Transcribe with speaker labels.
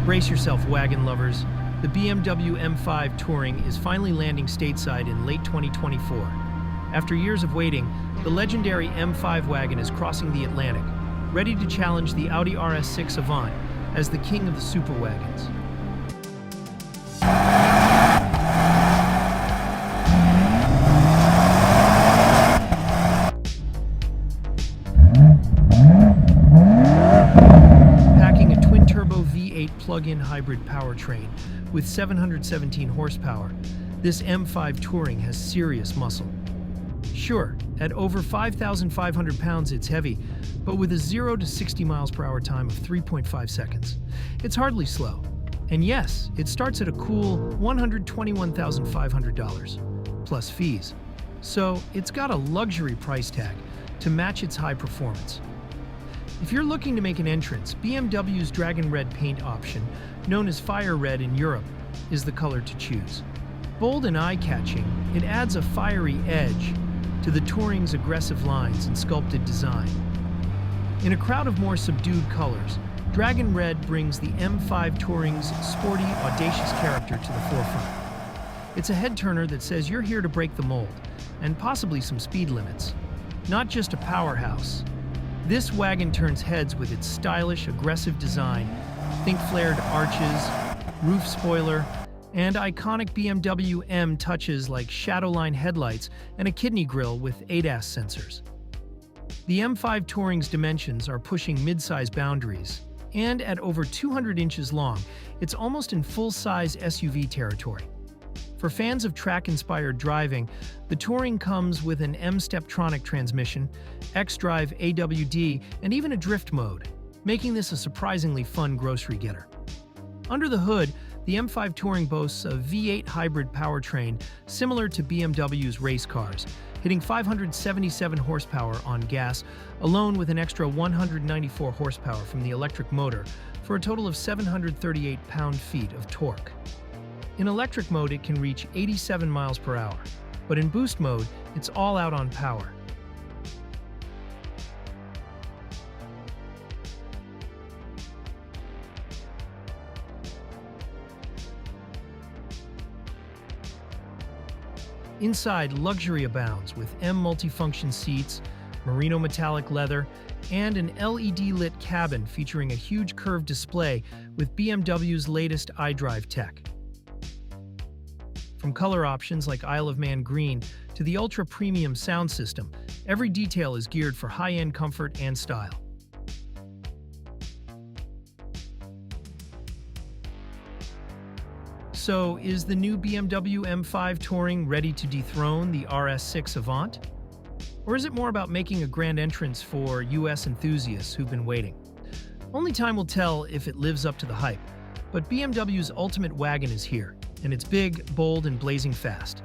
Speaker 1: Brace yourself, wagon lovers. The BMW M5 Touring is finally landing stateside in late 2024. After years of waiting, the legendary M5 wagon is crossing the Atlantic, ready to challenge the Audi RS6 Avant as the king of the super-wagons. Packing a twin-turbo V8 plug-in hybrid powertrain with 717 horsepower, this M5 Touring has serious muscle. Sure, at over 5,500 pounds it's heavy, but with a 0 to 60 miles per hour time of 3.5 seconds. It's hardly slow. And yes, it starts at a cool $121,500, plus fees. So it's got a luxury price tag to match its high performance. If you're looking to make an entrance, BMW's Dragon Red paint option, known as Fire Red in Europe, is the color to choose. Bold and eye-catching, it adds a fiery edge to the Touring's aggressive lines and sculpted design. In a crowd of more subdued colors, Dragon Red brings the M5 Touring's sporty, audacious character to the forefront. It's a head-turner that says you're here to break the mold, and possibly some speed limits. Not just a powerhouse. This wagon turns heads with its stylish, aggressive design. Think flared arches, roof spoiler, and iconic BMW M touches like shadowline headlights and a kidney grille with ADAS sensors. The M5 Touring's dimensions are pushing mid-size boundaries, and at over 200 inches long, it's almost in full-size SUV territory. For fans of track-inspired driving, the Touring comes with an M-Steptronic transmission, X-Drive AWD, and even a drift mode, making this a surprisingly fun grocery getter. Under the hood, the M5 Touring boasts a V8 hybrid powertrain similar to BMW's race cars, hitting 577 horsepower on gas, alone with an extra 194 horsepower from the electric motor, for a total of 738 pound-feet of torque. In electric mode, it can reach 87 miles per hour, but in boost mode, it's all out on power. Inside, luxury abounds with M multifunction seats, merino metallic leather, and an LED-lit cabin featuring a huge curved display with BMW's latest iDrive tech. From color options like Isle of Man green to the ultra-premium sound system, every detail is geared for high-end comfort and style. So, is the new BMW M5 Touring ready to dethrone the RS6 Avant? Or is it more about making a grand entrance for US enthusiasts who've been waiting? Only time will tell if it lives up to the hype, but BMW's ultimate wagon is here, and it's big, bold, and blazing fast.